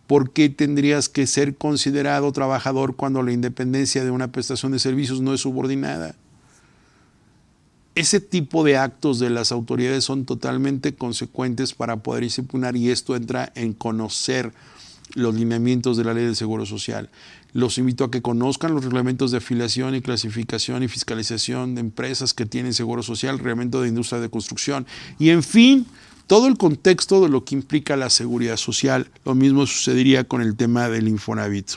¿Por qué tendrías que ser considerado trabajador cuando la independencia de una prestación de servicios no es subordinada? Ese tipo de actos de las autoridades son totalmente consecuentes para poder disciplinar, y esto entra en conocer los lineamientos de la Ley del Seguro Social. Los invito a que conozcan los reglamentos de afiliación y clasificación y fiscalización de empresas que tienen seguro social, reglamento de industria de construcción y, en fin, todo el contexto de lo que implica la seguridad social. Lo mismo sucedería con el tema del Infonavit.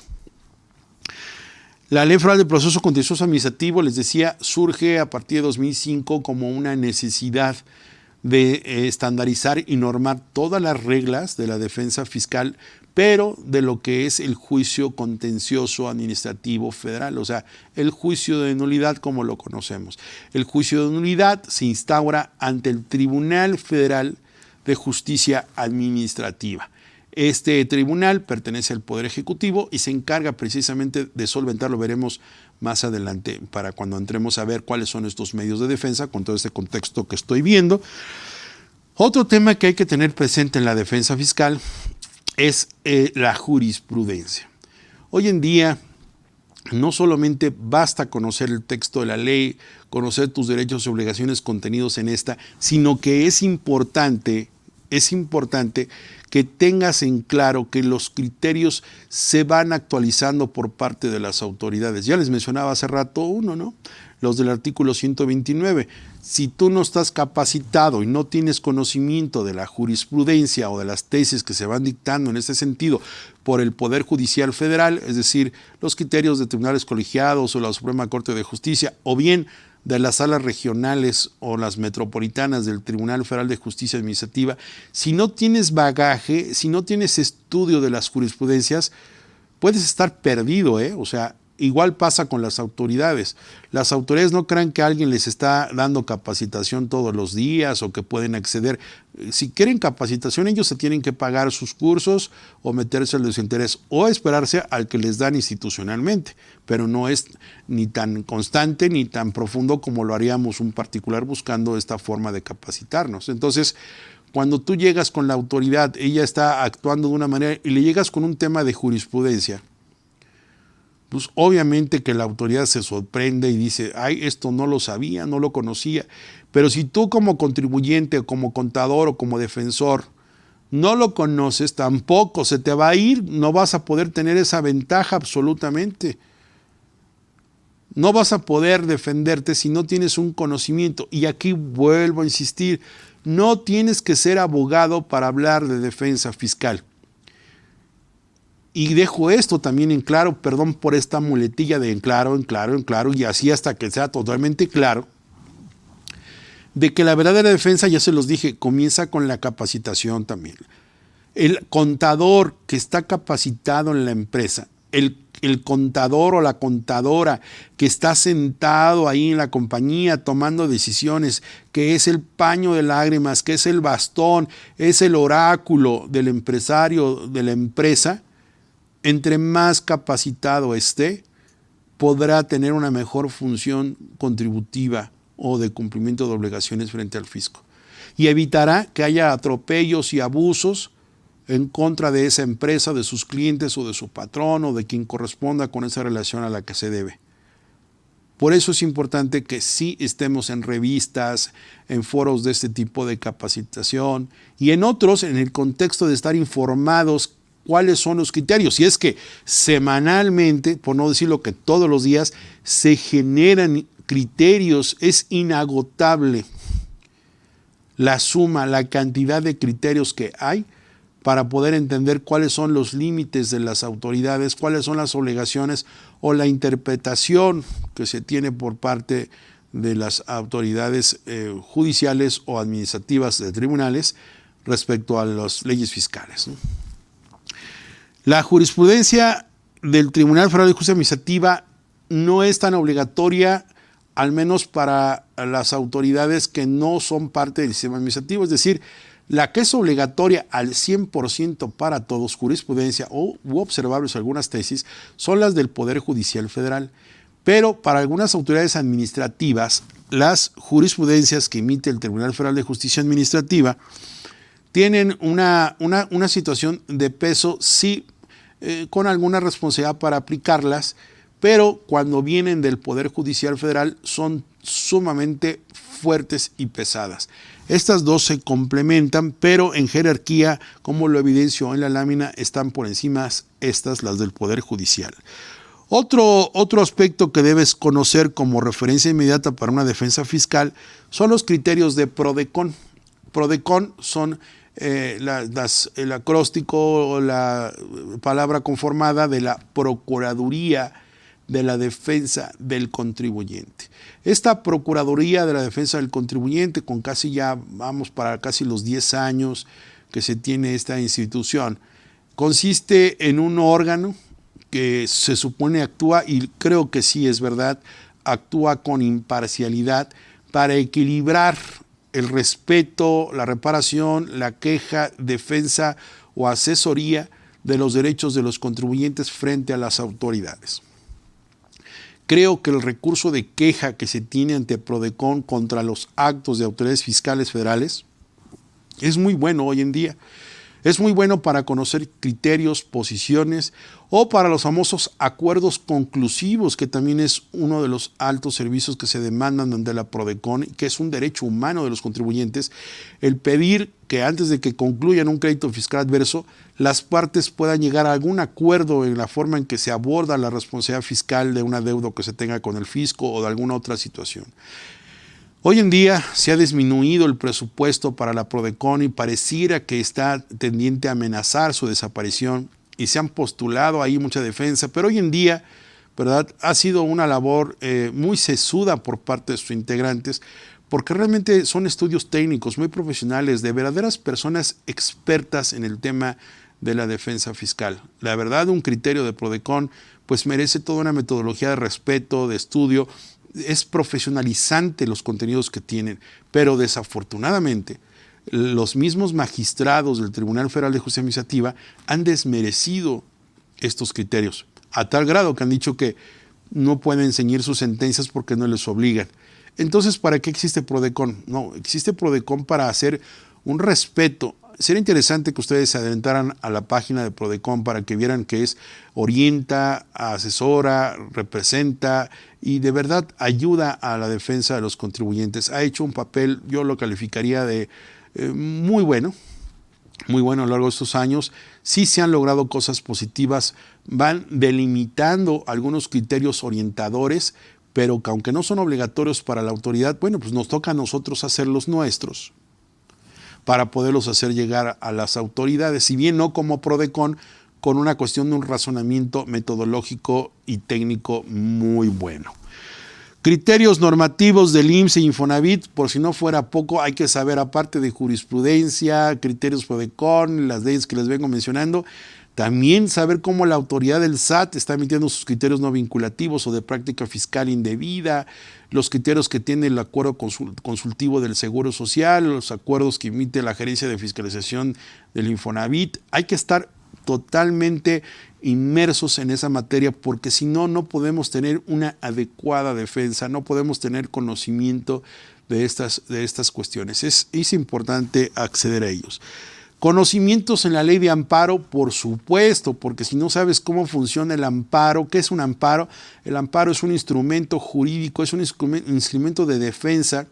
La Ley Federal de Proceso Contencioso Administrativo, les decía, surge a partir de 2005 como una necesidad de estandarizar y normar todas las reglas de la defensa fiscal, pero de lo que es el juicio contencioso administrativo federal, o sea, el juicio de nulidad como lo conocemos. El juicio de nulidad se instaura ante el Tribunal Federal de Justicia Administrativa. Este tribunal pertenece al Poder Ejecutivo y se encarga precisamente de solventar, lo veremos más adelante para cuando entremos a ver cuáles son estos medios de defensa con todo este contexto que estoy viendo. Otro tema que hay que tener presente en la defensa fiscal es la jurisprudencia. Hoy en día no solamente basta conocer el texto de la ley, conocer tus derechos y obligaciones contenidos en esta, sino que es importante que tengas en claro que los criterios se van actualizando por parte de las autoridades. Ya les mencionaba hace rato uno, ¿no? Los del artículo 129. Si tú no estás capacitado y no tienes conocimiento de la jurisprudencia o de las tesis que se van dictando en este sentido por el Poder Judicial Federal, es decir, los criterios de tribunales colegiados o la Suprema Corte de Justicia, o bien de las salas regionales o las metropolitanas del Tribunal Federal de Justicia Administrativa, si no tienes bagaje, si no tienes estudio de las jurisprudencias, puedes estar perdido, O sea, igual pasa con las autoridades. Las autoridades no crean que alguien les está dando capacitación todos los días o que pueden acceder. Si quieren capacitación, ellos se tienen que pagar sus cursos o meterse al desinterés o esperarse al que les dan institucionalmente, pero no es ni tan constante ni tan profundo como lo haríamos un particular buscando esta forma de capacitarnos. Entonces, cuando tú llegas con la autoridad, ella está actuando de una manera y le llegas con un tema de jurisprudencia, pues obviamente que la autoridad se sorprende y dice, ay, esto no lo sabía, no lo conocía. Pero si tú como contribuyente o como contador o como defensor no lo conoces, tampoco se te va a ir, no vas a poder tener esa ventaja absolutamente. No vas a poder defenderte si no tienes un conocimiento. Y aquí vuelvo a insistir, no tienes que ser abogado para hablar de defensa fiscal. Y dejo esto también en claro, perdón por esta muletilla de en claro, y así hasta que sea totalmente claro, de que la verdadera defensa, ya se los dije, comienza con la capacitación también. El contador que está capacitado en la empresa, el contador o la contadora que está sentado ahí en la compañía tomando decisiones, que es el paño de lágrimas, que es el bastón, es el oráculo del empresario, de la empresa, entre más capacitado esté, podrá tener una mejor función contributiva o de cumplimiento de obligaciones frente al fisco. Y evitará que haya atropellos y abusos en contra de esa empresa, de sus clientes o de su patrón o de quien corresponda con esa relación a la que se debe. Por eso es importante que sí estemos en revistas, en foros de este tipo de capacitación y en otros, en el contexto de estar informados cuáles son los criterios. Y es que semanalmente, por no decirlo que todos los días, se generan criterios. Es inagotable la suma, la cantidad de criterios que hay para poder entender cuáles son los límites de las autoridades, cuáles son las obligaciones o la interpretación que se tiene por parte de las autoridades judiciales o administrativas de tribunales respecto a las leyes fiscales, ¿no? La jurisprudencia del Tribunal Federal de Justicia Administrativa no es tan obligatoria, al menos para las autoridades que no son parte del sistema administrativo, es decir, la que es obligatoria al 100% para todos, jurisprudencia u observables algunas tesis, son las del Poder Judicial Federal. Pero para algunas autoridades administrativas, las jurisprudencias que emite el Tribunal Federal de Justicia Administrativa tienen una situación de peso, sí, con alguna responsabilidad para aplicarlas, pero cuando vienen del Poder Judicial Federal son sumamente fuertes y pesadas. Estas dos se complementan, pero en jerarquía, como lo evidencio en la lámina, están por encima estas, las del Poder Judicial. Otro aspecto que debes conocer como referencia inmediata para una defensa fiscal son los criterios de PRODECON. PRODECON son el acróstico o la palabra conformada de la Procuraduría de la Defensa del Contribuyente. Esta Procuraduría de la Defensa del Contribuyente, con casi ya vamos para casi los 10 años que se tiene esta institución, consiste en un órgano que se supone actúa, y creo que sí es verdad, actúa con imparcialidad para equilibrar el respeto, la reparación, la queja, defensa o asesoría de los derechos de los contribuyentes frente a las autoridades. Creo que el recurso de queja que se tiene ante PRODECON contra los actos de autoridades fiscales federales es muy bueno hoy en día. Es muy bueno para conocer criterios, posiciones o para los famosos acuerdos conclusivos, que también es uno de los altos servicios que se demandan ante la PRODECON, que es un derecho humano de los contribuyentes, el pedir que antes de que concluyan un crédito fiscal adverso, las partes puedan llegar a algún acuerdo en la forma en que se aborda la responsabilidad fiscal de una deuda que se tenga con el fisco o de alguna otra situación. Hoy en día se ha disminuido el presupuesto para la PRODECON y pareciera que está tendiente a amenazar su desaparición, y se han postulado ahí mucha defensa, pero hoy en día, ¿verdad?, ha sido una labor muy sesuda por parte de sus integrantes, porque realmente son estudios técnicos muy profesionales de verdaderas personas expertas en el tema de la defensa fiscal. La verdad, un criterio de PRODECON pues merece toda una metodología de respeto, de estudio. Es profesionalizante los contenidos que tienen, pero desafortunadamente los mismos magistrados del Tribunal Federal de Justicia Administrativa han desmerecido estos criterios, a tal grado que han dicho que no pueden ceñir sus sentencias porque no les obligan. Entonces, ¿para qué existe PRODECON? No, existe PRODECON para hacer un respeto. Sería interesante que ustedes se adelantaran a la página de PRODECON para que vieran que orienta, asesora, representa y de verdad ayuda a la defensa de los contribuyentes. Ha hecho un papel, yo lo calificaría de muy bueno a lo largo de estos años. Sí se han logrado cosas positivas, van delimitando algunos criterios orientadores, pero que aunque no son obligatorios para la autoridad, bueno, pues nos toca a nosotros hacer los nuestros para poderlos hacer llegar a las autoridades, si bien no como PRODECON, con una cuestión de un razonamiento metodológico y técnico muy bueno. Criterios normativos del IMSS e Infonavit, por si no fuera poco, hay que saber, aparte de jurisprudencia, criterios PRODECON, las leyes que les vengo mencionando, también saber cómo la autoridad del SAT está emitiendo sus criterios no vinculativos o de práctica fiscal indebida, los criterios que tiene el acuerdo consultivo del Seguro Social, los acuerdos que emite la Gerencia de Fiscalización del Infonavit. Hay que estar totalmente inmersos en esa materia, porque si no, no podemos tener una adecuada defensa, no podemos tener conocimiento de estas cuestiones. Es importante acceder a ellos. Conocimientos en la ley de amparo, por supuesto, porque si no sabes cómo funciona el amparo, ¿qué es un amparo? El amparo es un instrumento jurídico, es un instrumento de defensa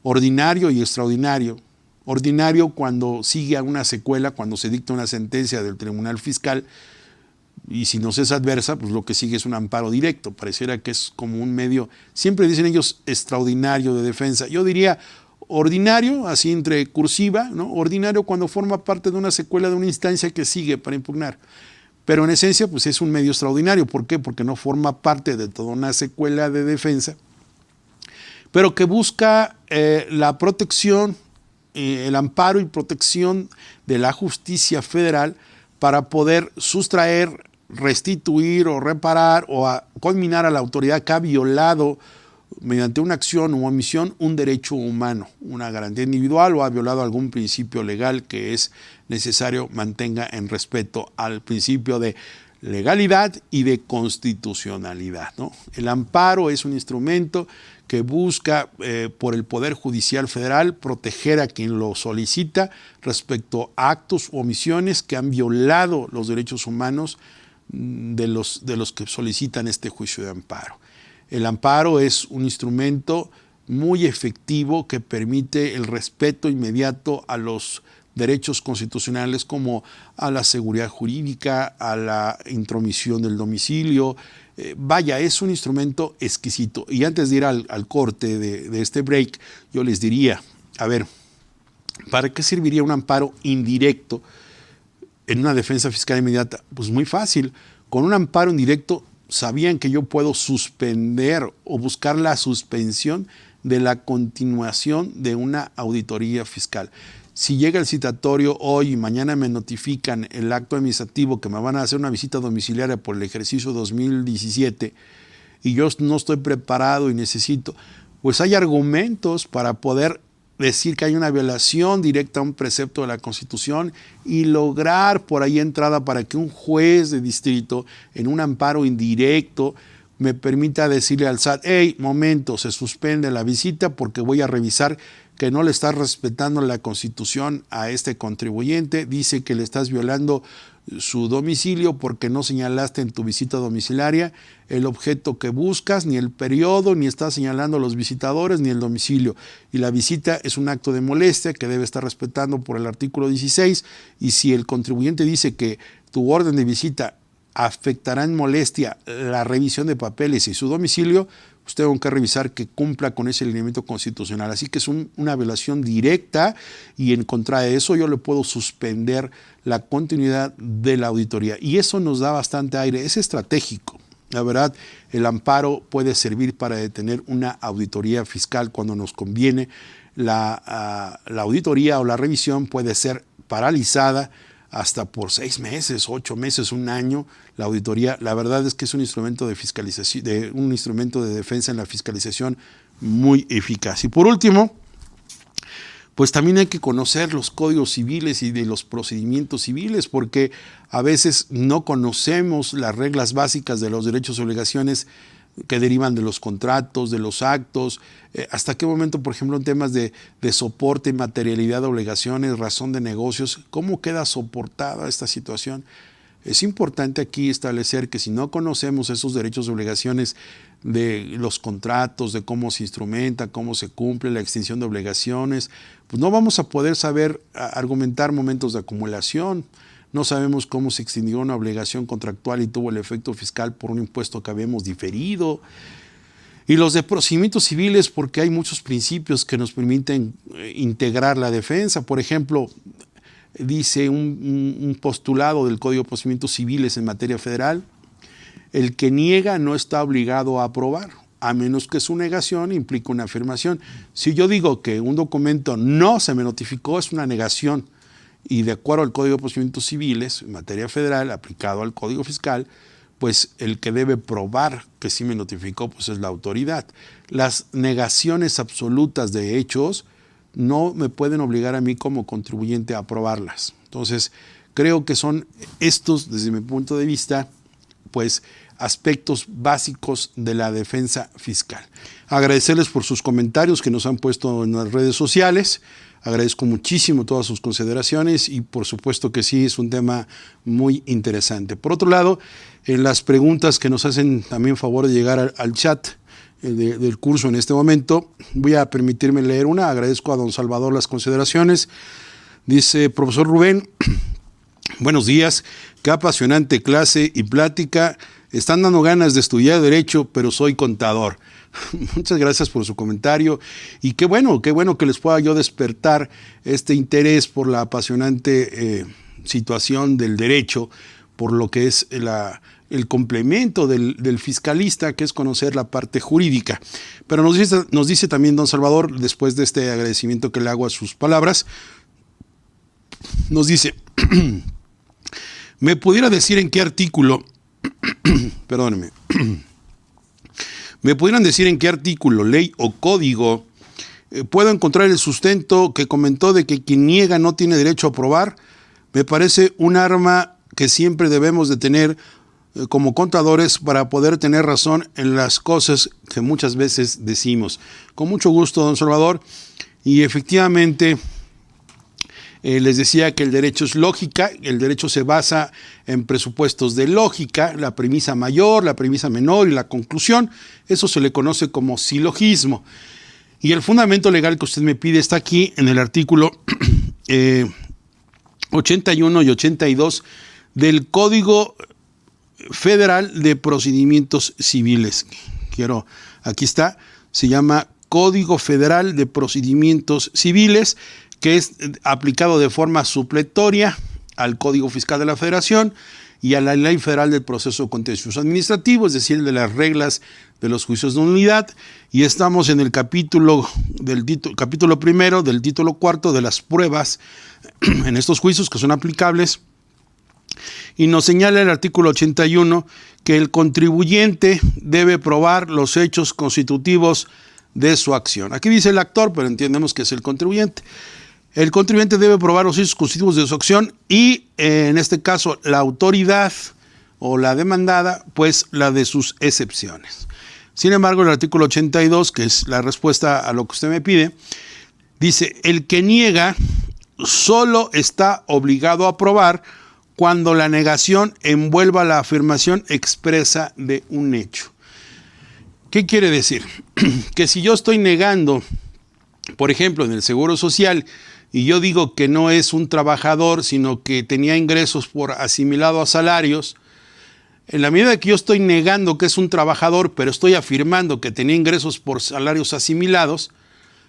ordinario y extraordinario. Ordinario cuando sigue a una secuela, cuando se dicta una sentencia del Tribunal Fiscal, y si nos es adversa, pues lo que sigue es un amparo directo. Pareciera que es como un medio, siempre dicen ellos, extraordinario de defensa. Yo diría ordinario, así entre cursiva, ¿no? Ordinario cuando forma parte de una secuela de una instancia que sigue para impugnar. Pero en esencia, pues es un medio extraordinario. ¿Por qué? Porque no forma parte de toda una secuela de defensa, pero que busca la protección, el amparo y protección de la justicia federal para poder sustraer, restituir o reparar o conminar a la autoridad que ha violado mediante una acción u omisión un derecho humano, una garantía individual, o ha violado algún principio legal que es necesario mantenga en respeto al principio de legalidad y de constitucionalidad, ¿no? El amparo es un instrumento que busca por el Poder Judicial Federal proteger a quien lo solicita respecto a actos u omisiones que han violado los derechos humanos de los que solicitan este juicio de amparo. El amparo es un instrumento muy efectivo que permite el respeto inmediato a los derechos constitucionales como a la seguridad jurídica, a la intromisión del domicilio. Vaya, es un instrumento exquisito. Y antes de ir al corte de este break, yo les diría, a ver, ¿para qué serviría un amparo indirecto en una defensa fiscal inmediata? Pues muy fácil. Con un amparo indirecto sabían que yo puedo suspender o buscar la suspensión de la continuación de una auditoría fiscal. Si llega el citatorio hoy y mañana me notifican el acto administrativo que me van a hacer una visita domiciliaria por el ejercicio 2017 y yo no estoy preparado y necesito, pues hay argumentos para poder decir que hay una violación directa a un precepto de la Constitución y lograr por ahí entrada para que un juez de distrito en un amparo indirecto me permita decirle al SAT, hey, momento, se suspende la visita porque voy a revisar que no le estás respetando la Constitución a este contribuyente, dice que le estás violando su domicilio porque no señalaste en tu visita domiciliaria el objeto que buscas, ni el periodo, ni estás señalando los visitadores, ni el domicilio. Y la visita es un acto de molestia que debe estar respetando por el artículo 16, y si el contribuyente dice que tu orden de visita afectará en molestia la revisión de papeles y su domicilio, pues tengo que revisar que cumpla con ese lineamiento constitucional. Así que es una violación directa y en contra de eso yo le puedo suspender la continuidad de la auditoría. Y eso nos da bastante aire, es estratégico. La verdad, el amparo puede servir para detener una auditoría fiscal cuando nos conviene. La auditoría o la revisión puede ser paralizada hasta por 6 meses, 8 meses, un año. La auditoría, la verdad es que es un instrumento de fiscalización, un instrumento de defensa en la fiscalización muy eficaz. Y por último, pues también hay que conocer los códigos civiles y de los procedimientos civiles, porque a veces no conocemos las reglas básicas de los derechos y obligaciones que derivan de los contratos, de los actos, hasta qué momento, por ejemplo, en temas de soporte, materialidad de obligaciones, razón de negocios, ¿cómo queda soportada esta situación? Es importante aquí establecer que si no conocemos esos derechos y obligaciones de los contratos, de cómo se instrumenta, cómo se cumple la extinción de obligaciones, pues no vamos a poder saber argumentar momentos de acumulación. No sabemos cómo se extinguió una obligación contractual y tuvo el efecto fiscal por un impuesto que habíamos diferido. Y los de procedimientos civiles, porque hay muchos principios que nos permiten integrar la defensa. Por ejemplo, dice un postulado del Código de Procedimientos Civiles en materia federal: el que niega no está obligado a aprobar, a menos que su negación implique una afirmación. Si yo digo que un documento no se me notificó, es una negación. Y de acuerdo al Código de Procedimientos Civiles, en materia federal, aplicado al Código Fiscal, pues el que debe probar que sí me notificó, pues es la autoridad. Las negaciones absolutas de hechos no me pueden obligar a mí como contribuyente a aprobarlas. Entonces, creo que son estos, desde mi punto de vista, pues aspectos básicos de la defensa fiscal. Agradecerles por sus comentarios que nos han puesto en las redes sociales. Agradezco muchísimo todas sus consideraciones y por supuesto que sí, es un tema muy interesante. Por otro lado, en las preguntas que nos hacen también favor de llegar al chat del curso en este momento, voy a permitirme leer una. Agradezco a don Salvador las consideraciones. Dice: profesor Rubén, buenos días, qué apasionante clase y plática. Están dando ganas de estudiar Derecho, pero soy contador. Muchas gracias por su comentario y qué bueno que les pueda yo despertar este interés por la apasionante situación del derecho, por lo que es el complemento del fiscalista, que es conocer la parte jurídica. Pero nos dice también don Salvador, después de este agradecimiento que le hago a sus palabras, nos dice: ¿me pudiera decir en qué artículo perdóneme, ¿me pudieran decir en qué artículo, ley o código puedo encontrar el sustento que comentó de que quien niega no tiene derecho a probar? Me parece un arma que siempre debemos de tener como contadores para poder tener razón en las cosas que muchas veces decimos. Con mucho gusto, don Salvador. Y efectivamente, les decía que el derecho es lógica, el derecho se basa en presupuestos de lógica, la premisa mayor, la premisa menor y la conclusión. Eso se le conoce como silogismo. Y el fundamento legal que usted me pide está aquí en el artículo 81 y 82 del Código Federal de Procedimientos Civiles. Aquí está, se llama Código Federal de Procedimientos Civiles, que es aplicado de forma supletoria al Código Fiscal de la Federación y a la Ley Federal del Proceso Contencioso Administrativo, es decir, de las reglas de los juicios de nulidad, y estamos en el capítulo primero del título cuarto de las pruebas en estos juicios que son aplicables, y nos señala el artículo 81 que el contribuyente debe probar los hechos constitutivos de su acción. Aquí dice el actor, pero entendemos que es el contribuyente. El contribuyente debe probar los hechos constitutivos de su acción y, en este caso, la autoridad o la demandada, pues la de sus excepciones. Sin embargo, el artículo 82, que es la respuesta a lo que usted me pide, dice: el que niega solo está obligado a probar cuando la negación envuelva la afirmación expresa de un hecho. ¿Qué quiere decir? Que si yo estoy negando, por ejemplo, en el Seguro Social, y yo digo que no es un trabajador, sino que tenía ingresos por asimilado a salarios, en la medida que yo estoy negando que es un trabajador, pero estoy afirmando que tenía ingresos por salarios asimilados,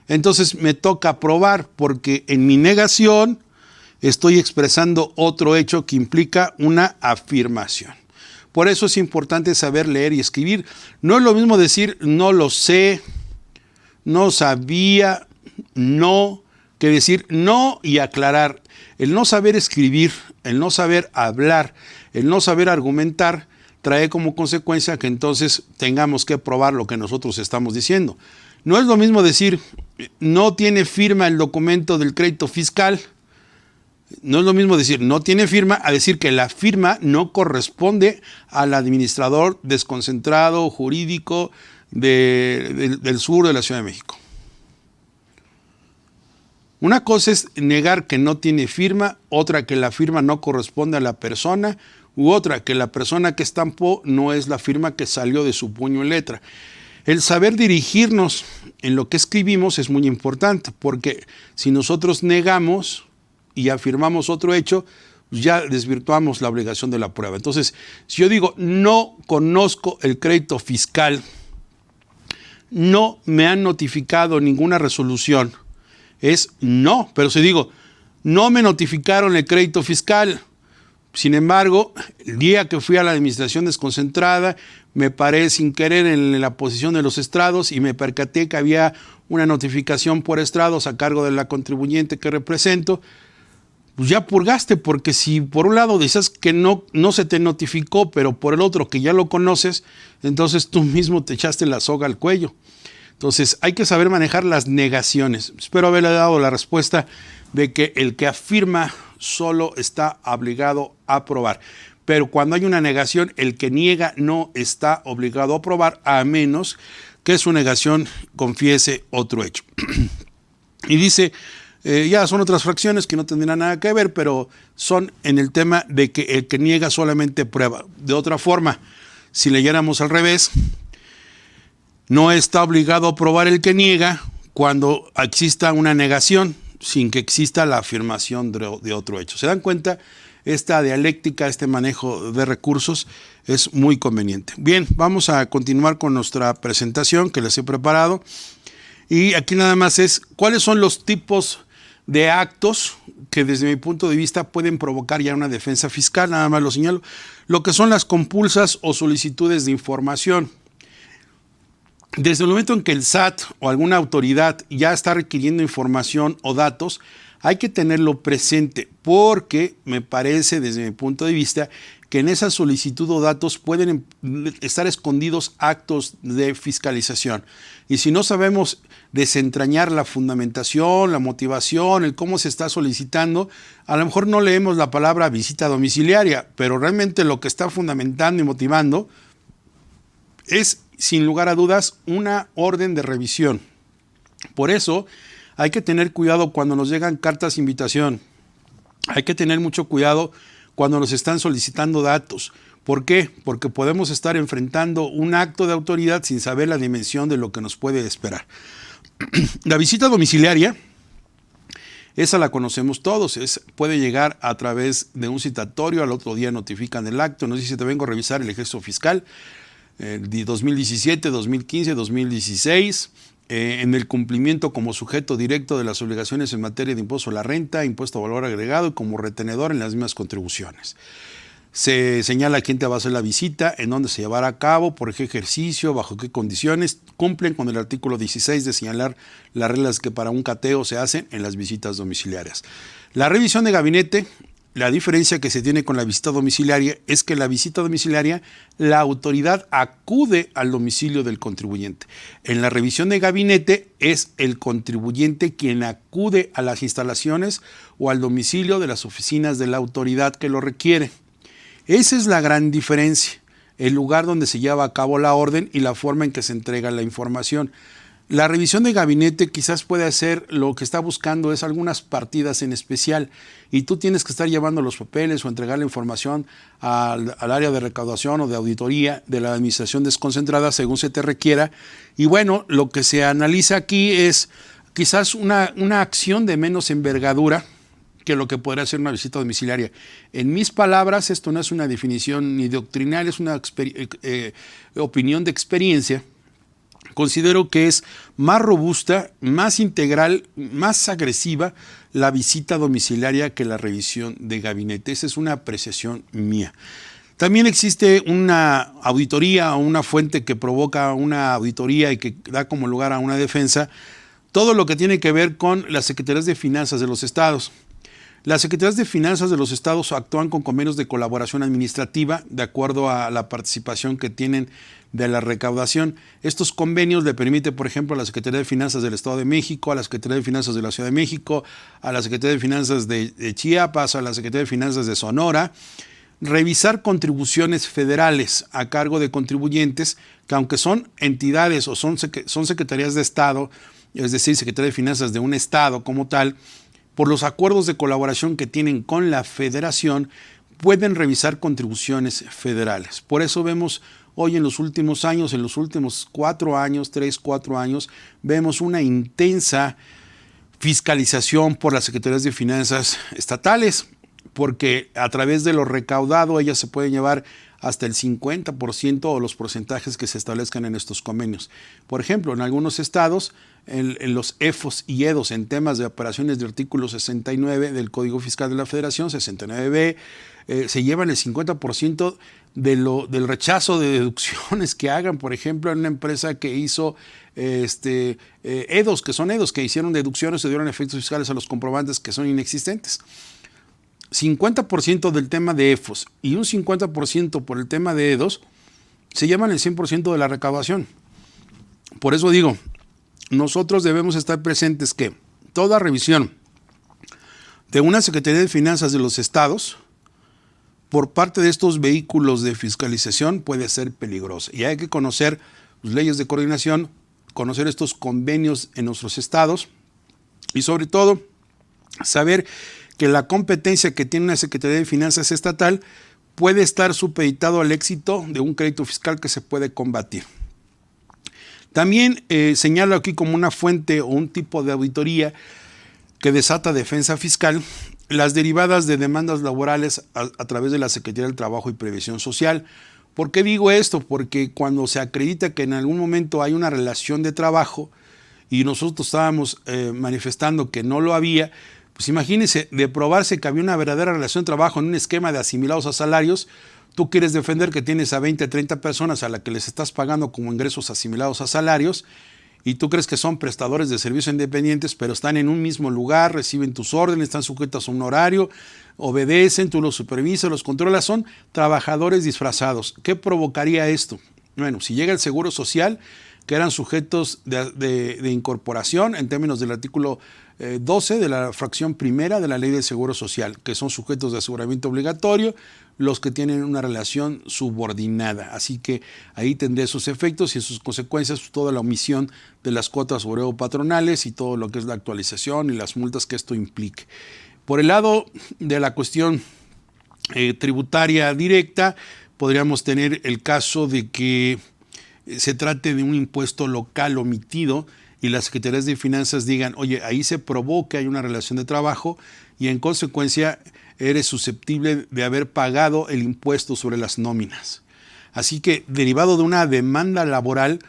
entonces me toca probar, porque en mi negación estoy expresando otro hecho que implica una afirmación. Por eso es importante saber leer y escribir. No es lo mismo decir no lo sé, no sabía, no, que decir no y aclarar. El no saber escribir, el no saber hablar, el no saber argumentar, trae como consecuencia que entonces tengamos que probar lo que nosotros estamos diciendo. No es lo mismo decir no tiene firma el documento del crédito fiscal. No es lo mismo decir no tiene firma a decir que la firma no corresponde al administrador desconcentrado jurídico del sur de la Ciudad de México. Una cosa es negar que no tiene firma, otra que la firma no corresponde a la persona, u otra que la persona que estampó no es la firma que salió de su puño y letra. El saber dirigirnos en lo que escribimos es muy importante, porque si nosotros negamos y afirmamos otro hecho, ya desvirtuamos la obligación de la prueba. Entonces, si yo digo no conozco el crédito fiscal, no me han notificado ninguna resolución, es no. Pero si digo no me notificaron el crédito fiscal, sin embargo, el día que fui a la administración desconcentrada, me paré sin querer en la posición de los estrados y me percaté que había una notificación por estrados a cargo de la contribuyente que represento, pues ya purgaste, porque si por un lado dices que no se te notificó, pero por el otro que ya lo conoces, entonces tú mismo te echaste la soga al cuello. Entonces hay que saber manejar las negaciones. Espero haberle dado la respuesta de que el que afirma solo está obligado a probar. Pero cuando hay una negación, el que niega no está obligado a probar, a menos que su negación confiese otro hecho. Y dice, ya son otras fracciones que no tendrán nada que ver, pero son en el tema de que el que niega solamente prueba. De otra forma, si leyéramos al revés, no está obligado a probar el que niega cuando exista una negación, sin que exista la afirmación de otro hecho. ¿Se dan cuenta? Esta dialéctica, este manejo de recursos es muy conveniente. Bien, vamos a continuar con nuestra presentación que les he preparado. Y aquí nada más es cuáles son los tipos de actos que desde mi punto de vista pueden provocar ya una defensa fiscal. Nada más lo señalo. Lo que son las compulsas o solicitudes de información. Desde el momento en que el SAT o alguna autoridad ya está requiriendo información o datos, hay que tenerlo presente, porque me parece desde mi punto de vista que en esa solicitud o datos pueden estar escondidos actos de fiscalización. Y si no sabemos desentrañar la fundamentación, la motivación, el cómo se está solicitando, a lo mejor no leemos la palabra visita domiciliaria, pero realmente lo que está fundamentando y motivando es, sin lugar a dudas, una orden de revisión. Por eso hay que tener cuidado cuando nos llegan cartas de invitación. Hay que tener mucho cuidado cuando nos están solicitando datos. ¿Por qué? Porque podemos estar enfrentando un acto de autoridad sin saber la dimensión de lo que nos puede esperar. La visita domiciliaria, esa la conocemos todos, puede llegar a través de un citatorio, al otro día notifican el acto, nos dice te vengo a revisar el ejercicio fiscal, 2017, 2015, 2016, en el cumplimiento como sujeto directo de las obligaciones en materia de impuesto a la renta, impuesto a valor agregado y como retenedor en las mismas contribuciones. Se señala quién te va a hacer la visita, en dónde se llevará a cabo, por qué ejercicio, bajo qué condiciones. Cumplen con el artículo 16 de señalar las reglas que para un cateo se hacen en las visitas domiciliarias. La revisión de gabinete, la diferencia que se tiene con la visita domiciliaria es que la visita domiciliaria, la autoridad acude al domicilio del contribuyente. En la revisión de gabinete es el contribuyente quien acude a las instalaciones o al domicilio de las oficinas de la autoridad que lo requiere. Esa es la gran diferencia, el lugar donde se lleva a cabo la orden y la forma en que se entrega la información. La revisión de gabinete quizás puede hacer lo que está buscando es algunas partidas en especial y tú tienes que estar llevando los papeles o entregar la información al área de recaudación o de auditoría de la administración desconcentrada según se te requiera. Y bueno, lo que se analiza aquí es quizás una acción de menos envergadura que lo que podría ser una visita domiciliaria. En mis palabras, esto no es una definición ni doctrinal, es una opinión de experiencia. Considero que es más robusta, más integral, más agresiva la visita domiciliaria que la revisión de gabinete. Esa es una apreciación mía. También existe una auditoría o una fuente que provoca una auditoría y que da como lugar a una defensa, todo lo que tiene que ver con las secretarías de finanzas de los estados. Las secretarías de finanzas de los estados actúan con convenios de colaboración administrativa de acuerdo a la participación que tienen de la recaudación. Estos convenios le permiten, por ejemplo, a la Secretaría de Finanzas del Estado de México, a la Secretaría de Finanzas de la Ciudad de México, a la Secretaría de Finanzas de Chiapas, a la Secretaría de Finanzas de Sonora, revisar contribuciones federales a cargo de contribuyentes que aunque son entidades o son secretarías de Estado, es decir, Secretaría de Finanzas de un Estado como tal, por los acuerdos de colaboración que tienen con la federación, pueden revisar contribuciones federales. Por eso vemos hoy en los últimos años, en los últimos 4 años, 3, 4 años, vemos una intensa fiscalización por las secretarías de finanzas estatales, porque a través de lo recaudado ellas se pueden llevar hasta el 50% o los porcentajes que se establezcan en estos convenios. Por ejemplo, en algunos estados, en los EFOS y EDOS, en temas de operaciones de artículo 69 del Código Fiscal de la Federación, 69B, se llevan el 50% del rechazo de deducciones que hagan, por ejemplo, en una empresa que hizo EDOS, que son EDOS, que hicieron deducciones, se dieron efectos fiscales a los comprobantes que son inexistentes. 50% del tema de EFOS y un 50% por el tema de EDOS se llevan el 100% de la recaudación. Por eso digo, nosotros debemos estar presentes que toda revisión de una Secretaría de Finanzas de los estados por parte de estos vehículos de fiscalización puede ser peligrosa. Y hay que conocer las leyes de coordinación, conocer estos convenios en nuestros estados y sobre todo saber que la competencia que tiene una Secretaría de Finanzas estatal puede estar supeditado al éxito de un crédito fiscal que se puede combatir. También señalo aquí como una fuente o un tipo de auditoría que desata defensa fiscal las derivadas de demandas laborales a través de la Secretaría del Trabajo y Previsión Social. ¿Por qué digo esto? Porque cuando se acredita que en algún momento hay una relación de trabajo y nosotros estábamos manifestando que no lo había, pues imagínense, de probarse que había una verdadera relación de trabajo en un esquema de asimilados a salarios, tú quieres defender que tienes a 20, 30 personas a las que les estás pagando como ingresos asimilados a salarios y tú crees que son prestadores de servicios independientes, pero están en un mismo lugar, reciben tus órdenes, están sujetos a un horario, obedecen, tú los supervisas, los controlas, son trabajadores disfrazados. ¿Qué provocaría esto? Bueno, si llega el Seguro Social, que eran sujetos de incorporación en términos del artículo 12 de la fracción primera de la Ley del Seguro Social, que son sujetos de aseguramiento obligatorio, los que tienen una relación subordinada. Así que ahí tendría sus efectos y en sus consecuencias toda la omisión de las cuotas obrero-patronales y todo lo que es la actualización y las multas que esto implique. Por el lado de la cuestión tributaria directa, podríamos tener el caso de que se trate de un impuesto local omitido y las secretarías de finanzas digan, oye, ahí se probó que hay una relación de trabajo y en consecuencia eres susceptible de haber pagado el impuesto sobre las nóminas. Así que derivado de una demanda laboral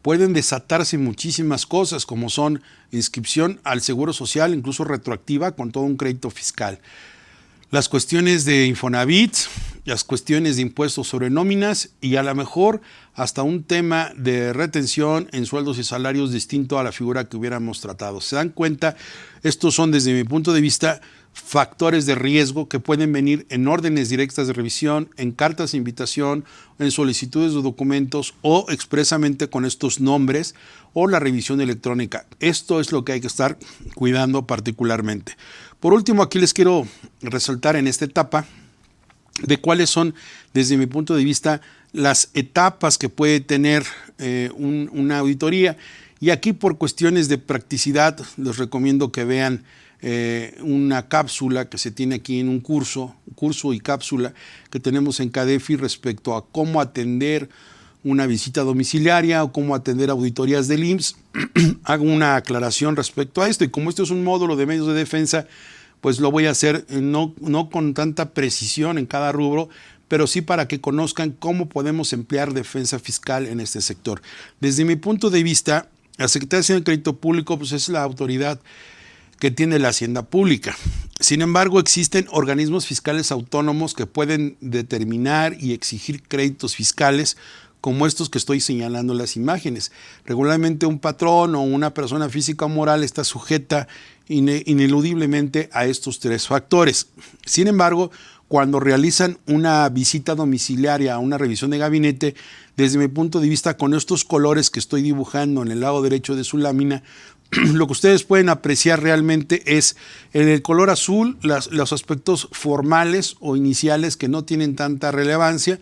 pueden desatarse muchísimas cosas como son inscripción al Seguro Social, incluso retroactiva con todo un crédito fiscal. Las cuestiones de Infonavit, las cuestiones de impuestos sobre nóminas y a lo mejor hasta un tema de retención en sueldos y salarios distinto a la figura que hubiéramos tratado. ¿Se dan cuenta? Estos son, desde mi punto de vista, factores de riesgo que pueden venir en órdenes directas de revisión, en cartas de invitación, en solicitudes de documentos o expresamente con estos nombres o la revisión electrónica. Esto es lo que hay que estar cuidando particularmente. Por último, aquí les quiero resaltar en esta etapa de cuáles son, desde mi punto de vista, las etapas que puede tener una auditoría. Y aquí, por cuestiones de practicidad, les recomiendo que vean una cápsula que se tiene aquí en un curso y cápsula que tenemos en CADEFI respecto a cómo atender una visita domiciliaria o cómo atender auditorías del IMSS. Hago una aclaración respecto a esto y como esto es un módulo de medios de defensa, pues lo voy a hacer no con tanta precisión en cada rubro, pero sí para que conozcan cómo podemos emplear defensa fiscal en este sector. Desde mi punto de vista, la Secretaría de Hacienda y Crédito Público pues es la autoridad que tiene la hacienda pública. Sin embargo, existen organismos fiscales autónomos que pueden determinar y exigir créditos fiscales como estos que estoy señalando en las imágenes. Regularmente un patrón o una persona física o moral está sujeta ineludiblemente a estos tres factores. Sin embargo, cuando realizan una visita domiciliaria, una revisión de gabinete, desde mi punto de vista, con estos colores que estoy dibujando en el lado derecho de su lámina, lo que ustedes pueden apreciar realmente es en el color azul los aspectos formales o iniciales que no tienen tanta relevancia.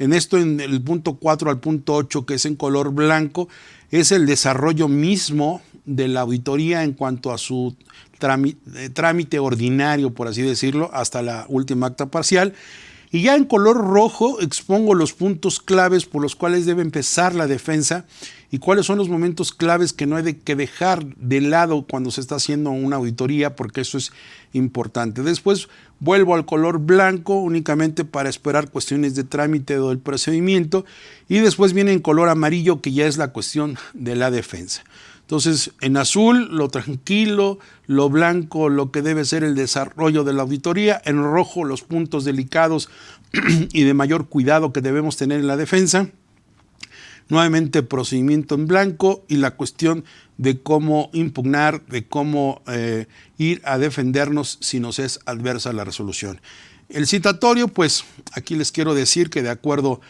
En esto, en el punto 4 al punto 8, que es en color blanco, es el desarrollo mismo de la auditoría en cuanto a su trámite ordinario, por así decirlo, hasta la última acta parcial. Y ya en color rojo expongo los puntos claves por los cuales debe empezar la defensa y cuáles son los momentos claves que no hay que dejar de lado cuando se está haciendo una auditoría, porque eso es importante. Después vuelvo al color blanco únicamente para esperar cuestiones de trámite o del procedimiento y después viene en color amarillo, que ya es la cuestión de la defensa. Entonces, en azul, lo tranquilo, lo blanco, lo que debe ser el desarrollo de la auditoría, en rojo, los puntos delicados y de mayor cuidado que debemos tener en la defensa. Nuevamente, procedimiento en blanco y la cuestión de cómo impugnar, de cómo ir a defendernos si nos es adversa la resolución. El citatorio, pues aquí les quiero decir que de acuerdo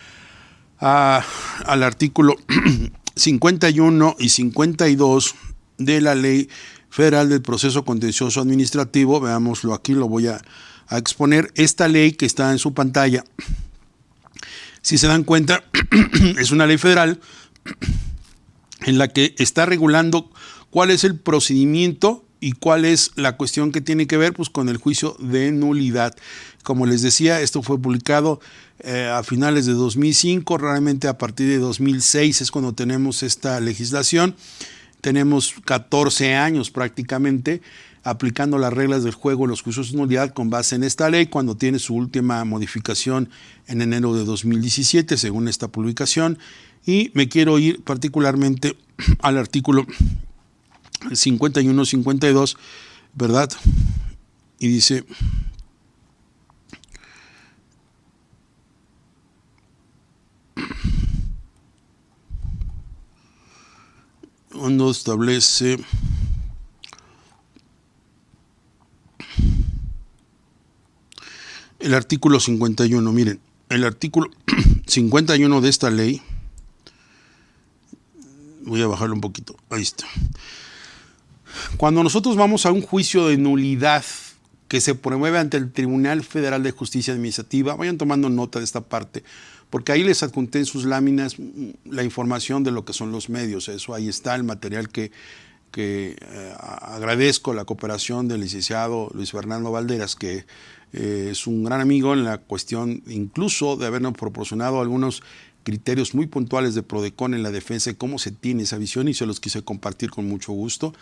al artículo 51 y 52 de la Ley Federal del Proceso Contencioso Administrativo, veámoslo aquí, lo voy a exponer, esta ley que está en su pantalla, si se dan cuenta, es una ley federal en la que está regulando cuál es el procedimiento y cuál es la cuestión que tiene que ver pues, con el juicio de nulidad. Como les decía, esto fue publicado a finales de 2005, realmente a partir de 2006 es cuando tenemos esta legislación. Tenemos 14 años prácticamente aplicando las reglas del juego en los juicios de nulidad con base en esta ley, cuando tiene su última modificación en enero de 2017, según esta publicación. Y me quiero ir particularmente al artículo 51-52, ¿verdad? Y dice: cuando establece el artículo 51. Miren, el artículo 51 de esta ley, voy a bajarlo un poquito, ahí está. Cuando nosotros vamos a un juicio de nulidad que se promueve ante el Tribunal Federal de Justicia Administrativa, vayan tomando nota de esta parte, porque ahí les adjunté en sus láminas la información de lo que son los medios. Eso ahí está, el material que agradezco la cooperación del licenciado Luis Fernando Valderas, que es un gran amigo en la cuestión incluso de habernos proporcionado algunos criterios muy puntuales de PRODECON en la defensa y cómo se tiene esa visión, y se los quise compartir con mucho gusto.